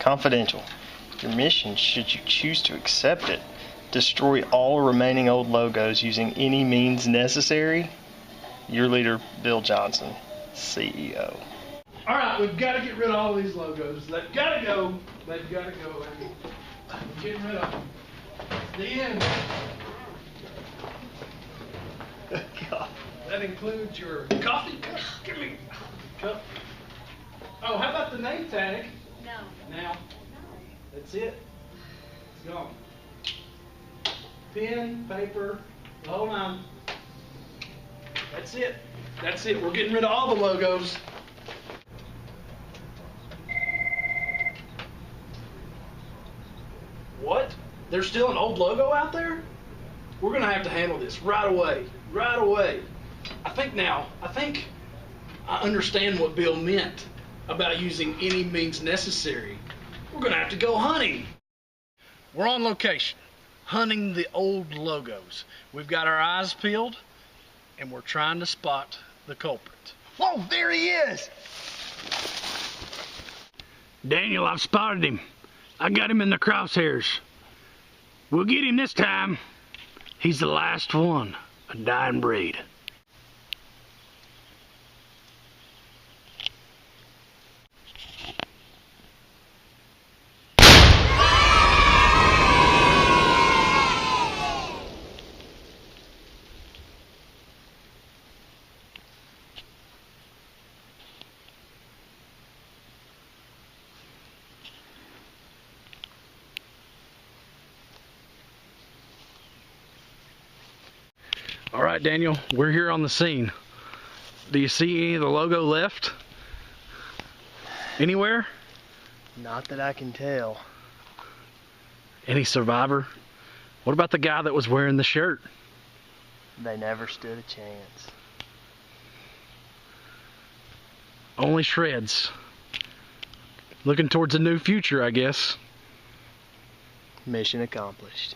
Confidential. Your mission, should you choose to accept it, destroy all remaining old logos using any means necessary. Your leader, Bill Johnson, CEO. All right, we've got to get rid of all these logos. They've got to go. They've got to go. We're getting rid of them. The end. God. That includes your coffee cup. Give me a cup. Oh, how about the name tag? No. Now. That's it. It's gone. Pen, paper, the whole nine. That's it. That's it. We're getting rid of all the logos. What? There's still an old logo out there? We're going to have to handle this right away. Right away. I think I understand what Bill meant about using any means necessary. We're going to have to go hunting. We're on location, hunting the old logos. We've got our eyes peeled, and we're trying to spot the culprit. Whoa, there he is! Daniel, I've spotted him. I got him in the crosshairs. We'll get him this time. He's the last one, a dying breed. All right, Daniel, we're here on the scene. Do you see any of the logo left? Anywhere? Not that I can tell. Any survivor? What about the guy that was wearing the shirt? They never stood a chance. Only shreds. Looking towards a new future, I guess. Mission accomplished.